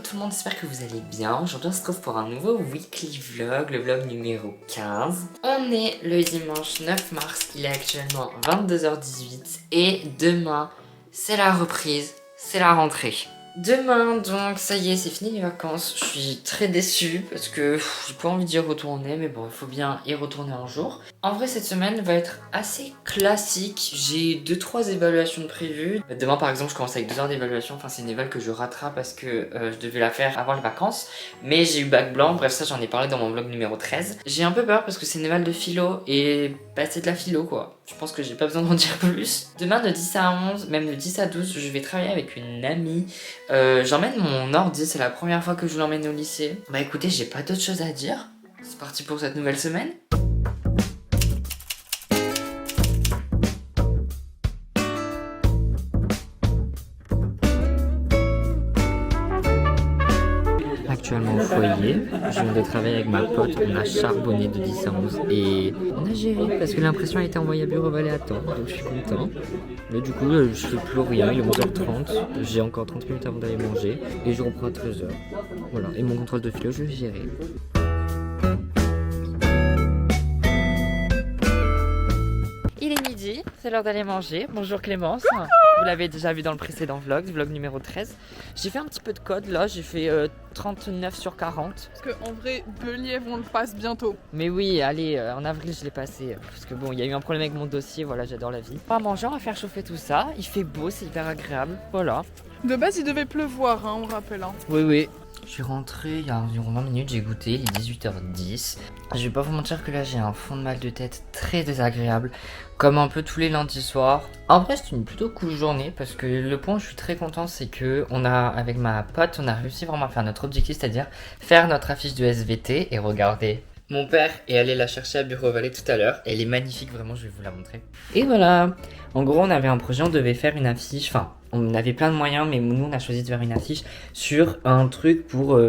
tout le monde, j'espère que vous allez bien. Aujourd'hui on se retrouve pour un nouveau weekly vlog, le vlog numéro 15. On est le dimanche 9 mars, il est actuellement 22h18 et demain c'est la reprise, c'est la rentrée. Demain donc ça y est, c'est fini les vacances. Je suis très déçue parce que j'ai pas envie d'y retourner, mais bon il faut bien y retourner un jour. En vrai cette semaine va être assez classique. J'ai 2-3 évaluations de prévues. Demain par exemple je commence avec 2 heures d'évaluation. Enfin c'est une éval que je raterai parce que je devais la faire avant les vacances. Mais j'ai eu bac blanc, bref ça j'en ai parlé dans mon vlog numéro 13. J'ai un peu peur parce que c'est une éval de philo et bah c'est de la philo quoi. Je pense que j'ai pas besoin d'en dire plus. Demain de 10 à 11, même de 10 à 12, je vais travailler avec une amie. J'emmène mon ordi, c'est la première fois que je l'emmène au lycée. Bah écoutez, j'ai pas d'autre chose à dire. C'est parti pour cette nouvelle semaine. Actuellement au foyer, je viens de travailler avec ma pote, on a charbonné de 10 à 11 et on a géré parce que l'impression a été envoyée à Bureau Vallée à temps, donc je suis content. Mais du coup, je fais plus rien, il est 11h30, j'ai encore 30 minutes avant d'aller manger et je reprends à 13h. Voilà, et mon contrôle de philo, je vais gérer. Il est midi, c'est l'heure d'aller manger. Bonjour Clémence, vous l'avez déjà vu dans le précédent vlog, vlog numéro 13. J'ai fait un petit peu de code là, j'ai fait 39 sur 40. Parce qu'en vrai, 2 lièvres on le passe bientôt. Mais oui, allez, en avril je l'ai passé. Parce que bon, il y a eu un problème avec mon dossier, voilà, j'adore la vie. On va manger, on va faire chauffer tout ça. Il fait beau, c'est hyper agréable, voilà. De base, il devait pleuvoir, hein, on rappelle. Hein. Oui. Je suis rentré il y a environ 20 minutes, j'ai goûté, il est 18h10. Je vais pas vous mentir que là j'ai un fond de mal de tête très désagréable, comme un peu tous les lundis soirs. En vrai c'est une plutôt cool journée parce que le point où je suis très content c'est que avec ma pote, on a réussi vraiment à faire notre objectif, c'est-à-dire faire notre affiche de SVT et regardez. Mon père est allé la chercher à Bureau Vallée tout à l'heure. Elle est magnifique, vraiment, je vais vous la montrer. Et voilà. En gros, on avait un projet, on devait faire une affiche. Enfin, on avait plein de moyens, mais nous, on a choisi de faire une affiche sur un truc pour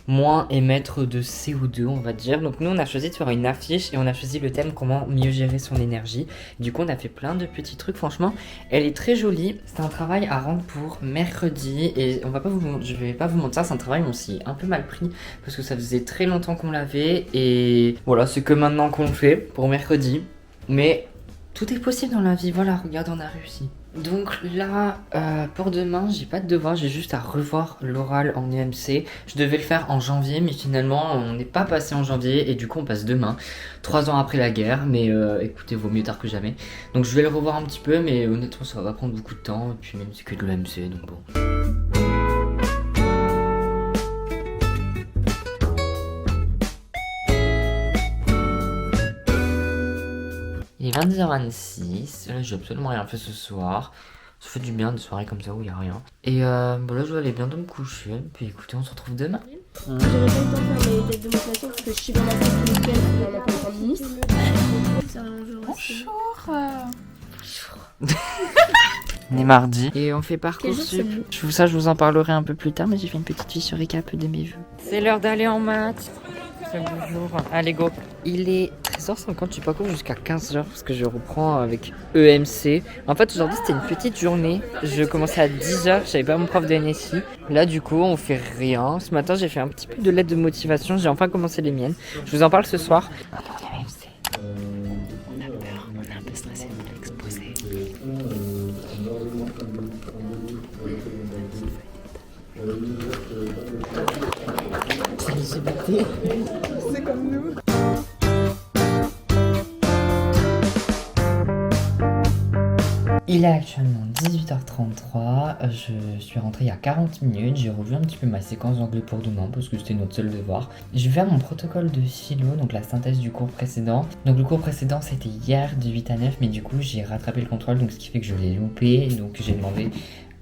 moins émettre de CO2, on va dire. Donc, nous, on a choisi de faire une affiche et on a choisi le thème comment mieux gérer son énergie. Du coup, on a fait plein de petits trucs. Franchement, elle est très jolie. C'est un travail à rendre pour mercredi. Et je vais pas vous mentir, c'est un travail, on s'y est un peu mal pris parce que ça faisait très longtemps qu'on l'avait. Et voilà, c'est que maintenant qu'on le fait pour mercredi. Mais tout est possible dans la vie. Voilà, regarde, on a réussi. Donc là, pour demain, j'ai pas de devoir, j'ai juste à revoir l'oral en EMC. Je devais le faire en janvier, mais finalement, on n'est pas passé en janvier et du coup, on passe demain, 3 ans après la guerre. Mais écoutez, vaut mieux tard que jamais. Donc je vais le revoir un petit peu, mais honnêtement, ça va prendre beaucoup de temps. Et puis même, c'est que de l'EMC, donc bon. Il est 22h26, là j'ai absolument rien fait ce soir. Ça fait du bien de soirée comme ça où il n'y a rien. Et bon là je vais aller bientôt me coucher. Puis écoutez, on se retrouve demain. J'aurais pas eu le temps de faire mes tests de motivation parce que je suis dans ma salle ce week-end dans ma conférence de ministre. Bonjour. On est mardi et on fait Quel jour c'est Parcoursup. Ça je vous en parlerai un peu plus tard, mais j'ai fait une petite fiche récap de mes vœux. C'est l'heure d'aller en maths. Bonjour. Allez go. Il est 13h50, je suis pas cours jusqu'à 15h parce que je reprends avec EMC. En fait aujourd'hui c'était une petite journée. Je commençais à 10h, j'avais pas mon prof de NSI. Là du coup on fait rien. Ce matin j'ai fait un petit peu de lettres de motivation, j'ai enfin commencé les miennes. Je vous en parle ce soir. On a peur, on est un peu stressé de l'exposer. C'est comme nous. Il est actuellement 18h33, je suis rentré il y a 40 minutes, j'ai revu un petit peu ma séquence d'anglais pour demain parce que c'était notre seul devoir. Je vais faire mon protocole de philo, donc la synthèse du cours précédent. Donc le cours précédent c'était hier de 8 à 9, mais du coup j'ai rattrapé le contrôle, donc ce qui fait que je l'ai loupé, donc j'ai demandé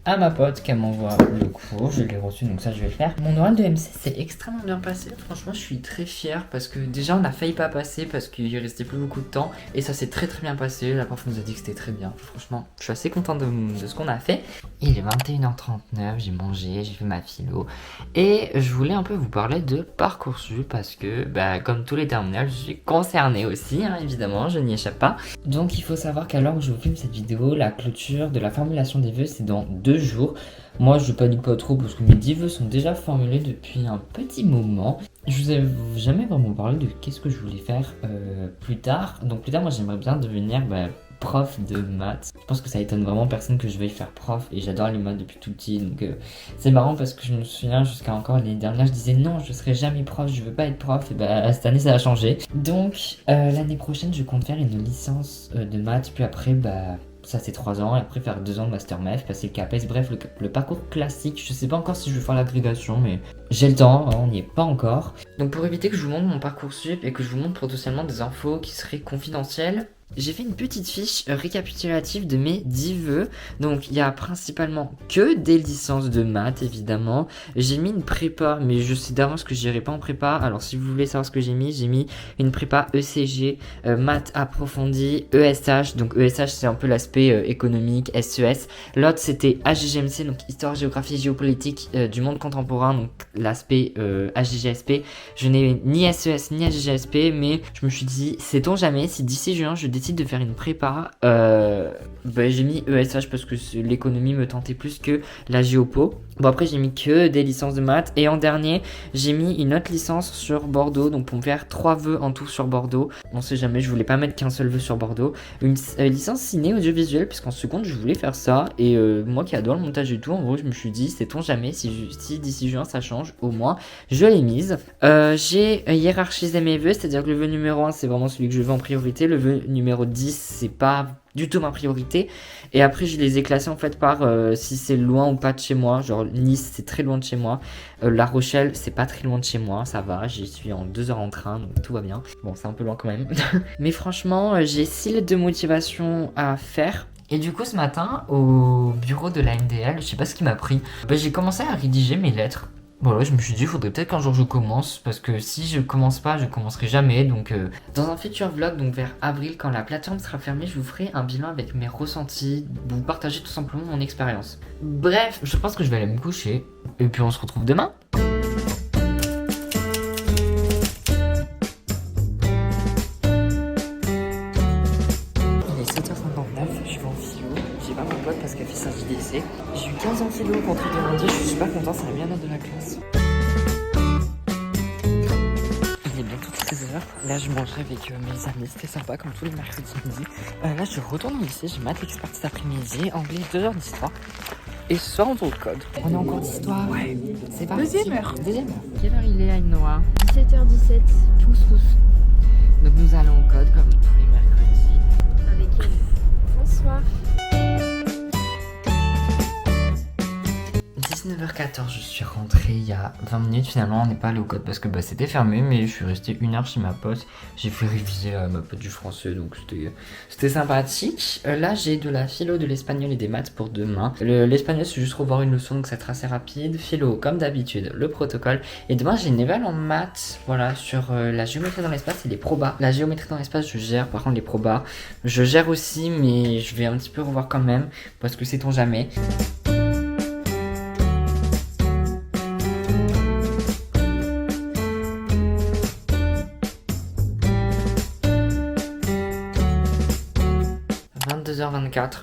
à ma pote qu'elle m'envoie le cours, je l'ai reçu donc ça je vais le faire. Mon oral de MC s'est extrêmement bien passé, franchement je suis très fière parce que déjà on a failli pas passer parce qu'il restait plus beaucoup de temps et ça s'est très bien passé, la prof nous a dit que c'était très bien, franchement je suis assez contente de ce qu'on a fait. Il est 21h39, j'ai mangé, j'ai fait ma philo et je voulais un peu vous parler de Parcoursup parce que comme tous les terminales je suis concernée aussi hein, évidemment, je n'y échappe pas. Donc il faut savoir qu'à l'heure où je vous filme cette vidéo, la clôture de la formulation des vœux c'est dans 2 2 jours. Moi je panique pas trop parce que mes 10 vœux sont déjà formulés depuis un petit moment. Je vous ai jamais vraiment parlé de qu'est-ce que je voulais faire plus tard. Donc plus tard moi j'aimerais bien devenir prof de maths. Je pense que ça étonne vraiment personne que je veuille faire prof et j'adore les maths depuis tout petit. Donc c'est marrant parce que je me souviens jusqu'à encore l'année dernière je disais non je serai jamais prof, je veux pas être prof. Et cette année ça a changé. Donc l'année prochaine je compte faire une licence de maths puis après ça c'est 3 ans et après faire 2 ans de master math, passer le CAPES, bref le parcours classique. Je sais pas encore si je vais faire l'agrégation mais j'ai le temps, hein, on n'y est pas encore. Donc pour éviter que je vous montre mon parcours sup et que je vous montre potentiellement des infos qui seraient confidentielles, j'ai fait une petite fiche récapitulative de mes 10 vœux. Donc il y a principalement que des licences de maths évidemment. J'ai mis une prépa mais je sais d'avance que j'irai pas en prépa. Alors si vous voulez savoir ce que j'ai mis une prépa ECG, maths approfondie, ESH. Donc ESH c'est un peu l'aspect économique, SES. L'autre c'était HGGMC, donc histoire, géographie, géopolitique du monde contemporain. Donc l'aspect HGGSP. Je n'ai ni SES ni HGGSP mais je me suis dit sait-on jamais si d'ici juin je décide de faire une prépa, j'ai mis ESH parce que l'économie me tentait plus que la géopo. Bon après j'ai mis que des licences de maths et en dernier j'ai mis une autre licence sur Bordeaux, donc pour me faire 3 vœux en tout sur Bordeaux. On sait jamais, je voulais pas mettre qu'un seul vœu sur Bordeaux. Une licence ciné audiovisuelle puisqu'en seconde je voulais faire ça et moi qui adore le montage et tout, en gros je me suis dit sait-on jamais si d'ici juin ça change, au moins je l'ai mise. J'ai hiérarchisé mes vœux, c'est à dire que le vœu numéro 1 c'est vraiment celui que je veux en priorité, le vœu numéro 10 c'est pas du tout ma priorité et après je les ai classés en fait par si c'est loin ou pas de chez moi. Genre Nice c'est très loin de chez moi, La Rochelle c'est pas très loin de chez moi, ça va, j'y suis en 2 heures en train donc tout va bien. Bon c'est un peu loin quand même mais franchement j'ai 6 lettres de motivation à faire. Et du coup ce matin au bureau de la MDL, je sais pas ce qui m'a pris, j'ai commencé à rédiger mes lettres. Voilà, je me suis dit, il faudrait peut-être qu'un jour je commence, parce que si je commence pas, je commencerai jamais. Donc, dans un futur vlog, donc vers avril, quand la plateforme sera fermée, je vous ferai un bilan avec mes ressentis, vous partager tout simplement mon expérience. Bref, je pense que je vais aller me coucher, et puis on se retrouve demain. Il est 7h59, je vais en philo, j'ai pas mon pote parce qu'elle fait sa JDC. J'ai eu 15 en philo contre lundi, je suis super content, c'est la meilleure note de la classe. Il est bientôt 13h, là je mangerai avec mes amis, c'était sympa comme tous les mercredis midi. Là je retourne au lycée, j'ai maths expert cet après-midi, anglais 2 heures d'histoire. Et ce soir on tourne le code. On est en cours d'histoire. Ouais. C'est parti. Deuxième heure. Quelle heure il est Aïnoa? 17h17. Tous. Donc nous allons au code comme tous les mercredis. Avec elle. Bonsoir. 19h14, je suis rentrée il y a 20 minutes. Finalement, on n'est pas allé au code parce que c'était fermé, mais je suis resté 1 heure chez ma pote. J'ai fait réviser ma pote du français, donc c'était sympathique. Là, j'ai de la philo, de l'espagnol et des maths pour demain. L'espagnol, c'est juste revoir une leçon, donc ça va être assez rapide. Philo, comme d'habitude, le protocole. Et demain, j'ai une éval en maths, voilà, sur la géométrie dans l'espace et les probas. La géométrie dans l'espace, je gère. Par contre, les probas, je gère aussi, mais je vais un petit peu revoir quand même parce que sait-on jamais.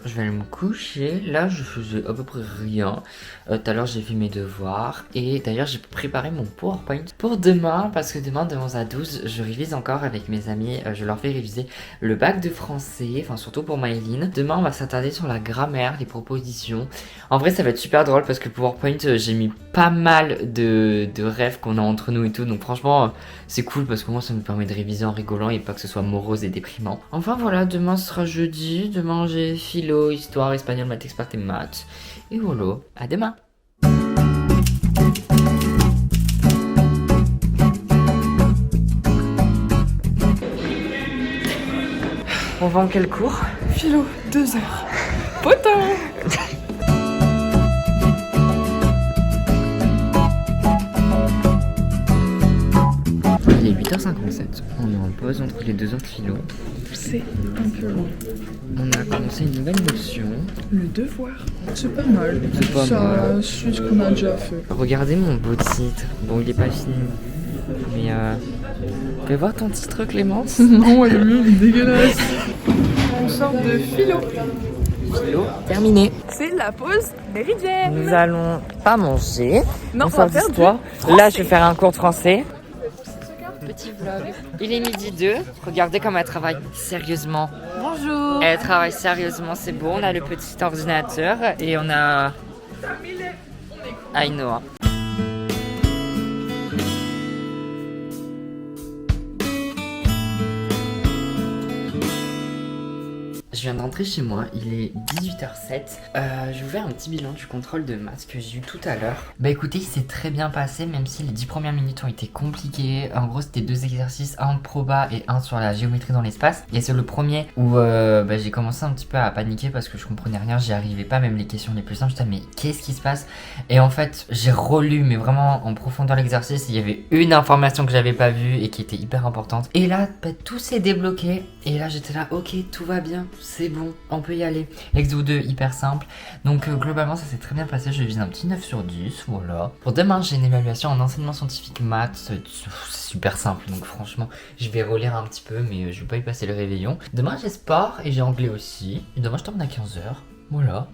Je vais aller me coucher. Là je faisais à peu près rien. Tout à l'heure j'ai fait mes devoirs. Et d'ailleurs j'ai préparé mon PowerPoint pour demain. Parce que demain de 11 à 12 je révise encore avec mes amis. Je leur fais réviser le bac de français. Enfin surtout pour Maëline. Demain on va s'attarder sur la grammaire, les propositions. En vrai ça va être super drôle parce que le PowerPoint j'ai mis pas mal de rêves qu'on a entre nous et tout. Donc franchement c'est cool parce que moi ça me permet de réviser en rigolant et pas que ce soit morose et déprimant. Enfin voilà, demain sera jeudi. Demain j'ai philo, histoire, espagnol, maths expert et maths. Et voilà, à demain. On va en quel cours? Philo, 2 heures. Potin. Il est 8h57, on est en pause entre les 2 heures de philo. C'est un peu long. On a commencé une nouvelle notion. Le devoir. C'est pas mal. C'est pas mal. C'est ce qu'on a déjà fait. Regardez mon beau titre. Bon, il est pas fini. Mais fais voir ton titre, Clémence. Non, elle est dégueulasse. On sort de philo. philo terminée. C'est la pause méridienne. Nous allons pas manger. Non, on on sort va faire d'histoire. du Là, je vais faire un cours de français. Petit vlog. Il est midi 2. Regardez comme elle travaille sérieusement. Bonjour. Elle travaille sérieusement, c'est beau. On a le petit ordinateur et on a Ainoa. Je viens d'entrer chez moi, il est 18h07. Je vais vous faire un petit bilan du contrôle de maths que j'ai eu tout à l'heure. Bah écoutez, il s'est très bien passé, même si les 10 premières minutes ont été compliquées. En gros, c'était 2 exercices, un proba et un sur la géométrie dans l'espace. Et c'est le premier où j'ai commencé un petit peu à paniquer parce que je comprenais rien, j'y arrivais pas, même les questions les plus simples. J'étais mais qu'est-ce qui se passe? Et en fait, j'ai relu, mais vraiment en profondeur l'exercice. Il y avait une information que j'avais pas vue et qui était hyper importante. Et là, tout s'est débloqué. Et là, j'étais là, ok, tout va bien. C'est bon, on peut y aller. Exo 2, hyper simple. Donc globalement, ça s'est très bien passé. Je vise un petit 9 sur 10, voilà. Pour demain, j'ai une évaluation en enseignement scientifique maths. C'est super simple, donc franchement, je vais relire un petit peu, mais je vais pas y passer le réveillon. Demain, j'ai sport et j'ai anglais aussi. Et demain, je termine à 15h, voilà.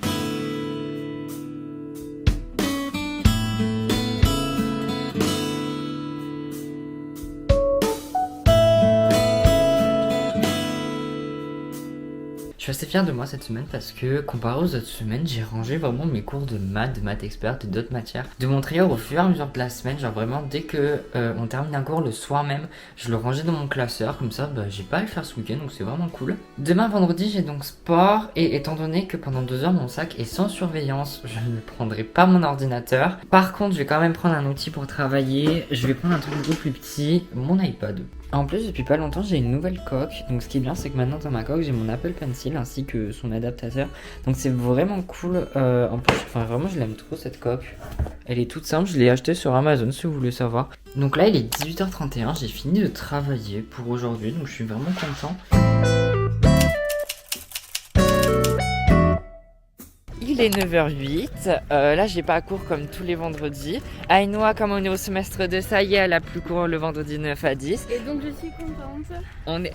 Je suis assez fière de moi cette semaine parce que, comparé aux autres semaines, j'ai rangé vraiment mes cours de maths experte et d'autres matières de mon trieur au fur et à mesure de la semaine. Genre vraiment, dès que on termine un cours le soir même, je le rangeais dans mon classeur. Comme ça, j'ai pas à le faire ce week-end, donc c'est vraiment cool. Demain, vendredi, j'ai donc sport. Et étant donné que pendant 2 heures, mon sac est sans surveillance, je ne prendrai pas mon ordinateur. Par contre, je vais quand même prendre un outil pour travailler. Je vais prendre un truc beaucoup plus petit, mon iPad. En plus, depuis pas longtemps, j'ai une nouvelle coque. Donc, ce qui est bien, c'est que maintenant, dans ma coque, j'ai mon Apple Pencil ainsi que son adaptateur. Donc, c'est vraiment cool. En plus, vraiment, je l'aime trop cette coque. Elle est toute simple. Je l'ai achetée sur Amazon si vous voulez savoir. Donc là, il est 18h31. J'ai fini de travailler pour aujourd'hui. Donc, je suis vraiment content. Il est 9h08, là j'ai pas cours comme tous les vendredis. Ainoa, comme on est au semestre 2, ça y est, elle a plus cours le vendredi 9 à 10. Et donc je suis contente.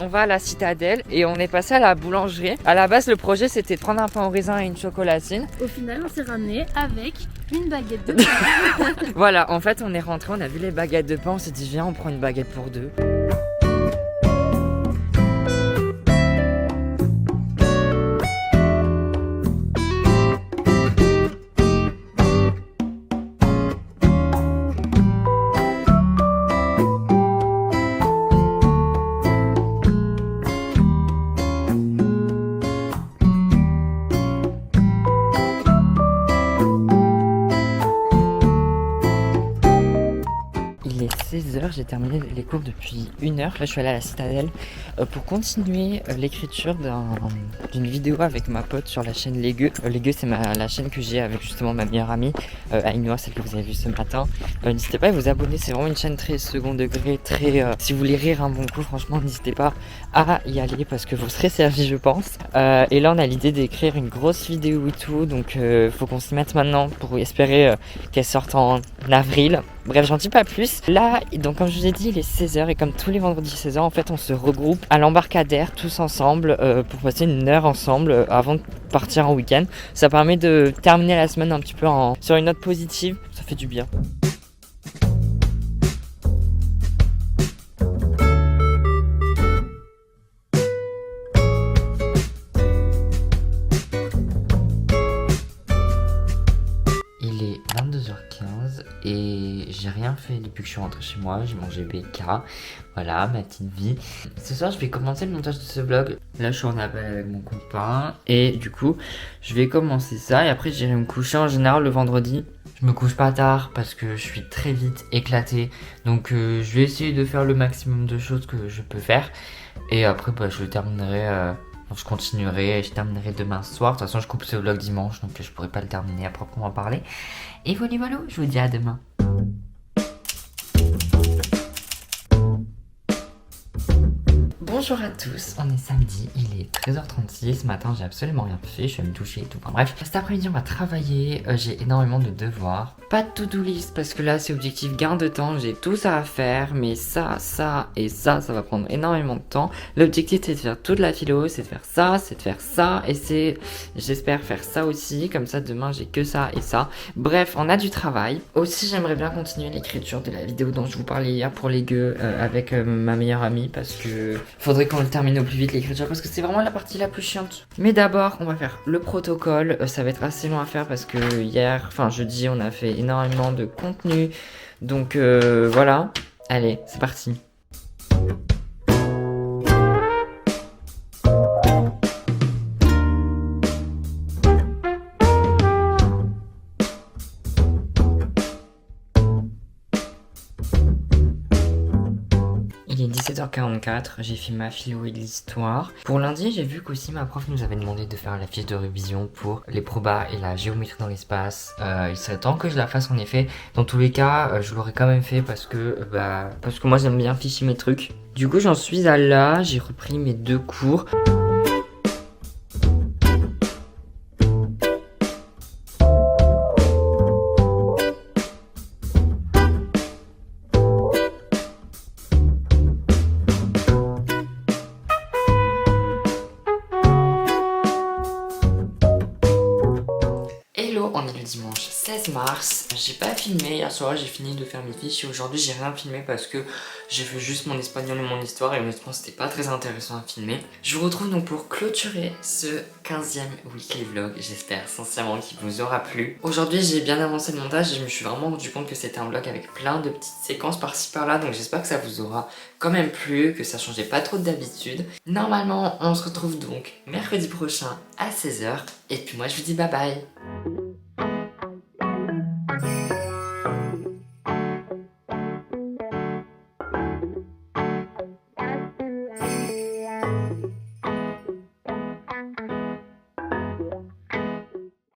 On va à la Citadelle et on est passé à la boulangerie. À la base le projet c'était de prendre un pain au raisin et une chocolatine. Au final on s'est ramené avec une baguette de pain. Voilà, en fait on est rentré, on a vu les baguettes de pain, on s'est dit viens on prend une baguette pour 2. Il est 16h, j'ai terminé les cours depuis 1h. Là, je suis allée à la Citadelle pour continuer l'écriture d'une vidéo avec ma pote sur la chaîne Légueux. Légueux, c'est la chaîne que j'ai avec justement ma meilleure amie, Ainoa, celle que vous avez vue ce matin. N'hésitez pas à vous abonner, c'est vraiment une chaîne très second degré, très... si vous voulez rire un bon coup, franchement, n'hésitez pas à y aller parce que vous serez servi, je pense. Et là, on a l'idée d'écrire une grosse vidéo et tout, donc faut qu'on s'y mette maintenant pour espérer qu'elle sorte en avril. Bref, j'en dis pas plus. Là, donc comme je vous ai dit, il est 16h et comme tous les vendredis 16h, en fait, on se regroupe à l'embarcadère tous ensemble pour passer une heure ensemble avant de partir en week-end. Ça permet de terminer la semaine un petit peu sur une note positive. Ça fait du bien. Il est 22h15 et j'ai rien fait depuis que je suis rentrée chez moi. J'ai mangé BK, voilà ma petite vie. Ce soir je vais commencer le montage de ce vlog. Là je suis en appel avec mon copain et du coup je vais commencer ça et après j'irai me coucher. En général le vendredi je me couche pas tard parce que je suis très vite éclatée. Donc je vais essayer de faire le maximum de choses que je peux faire. Et après je terminerai... je continuerai et je terminerai demain soir. De toute façon, je coupe ce vlog dimanche, donc je pourrai pas le terminer à proprement parler. Et voilà, je vous dis à demain. Bonjour à tous, on est samedi, il est 13h36, ce matin j'ai absolument rien fait, je vais me doucher et tout, enfin bref. Cet après-midi on va travailler, j'ai énormément de devoirs. Pas de to-do list parce que là c'est objectif gain de temps, j'ai tout ça à faire, mais ça et ça va prendre énormément de temps. L'objectif c'est de faire toute la philo, c'est de faire ça, et c'est, j'espère faire ça aussi, comme ça demain j'ai que ça et ça. Bref, on a du travail. Aussi j'aimerais bien continuer l'écriture de la vidéo dont je vous parlais hier pour les gueux avec ma meilleure amie parce que faudrait qu'on le termine au plus vite l'écriture parce que c'est vraiment la partie la plus chiante. Mais d'abord on va faire le protocole, ça va être assez long à faire parce que hier, enfin jeudi on a fait énormément de contenu. Donc voilà, allez c'est parti. Il est 17h44, j'ai fait ma philo et l'histoire. Pour lundi, j'ai vu qu'aussi ma prof nous avait demandé de faire la fiche de révision pour les probas et la géométrie dans l'espace. Il serait temps que je la fasse en effet. Dans tous les cas, je l'aurais quand même fait parce que moi j'aime bien ficher mes trucs. Du coup, j'en suis à là, j'ai repris mes 2 cours. Hello, on est le dimanche 16 mars. J'ai pas filmé, hier soir j'ai fini de faire mes fiches et aujourd'hui j'ai rien filmé parce que j'ai fait juste mon espagnol et mon histoire et honnêtement c'était pas très intéressant à filmer. Je vous retrouve donc pour clôturer ce 15e weekly vlog, j'espère sincèrement qu'il vous aura plu. Aujourd'hui j'ai bien avancé le montage et je me suis vraiment rendu compte que c'était un vlog avec plein de petites séquences par-ci par-là, donc j'espère que ça vous aura quand même plu, que ça changeait pas trop d'habitude. Normalement on se retrouve donc mercredi prochain à 16h et puis moi je vous dis bye bye.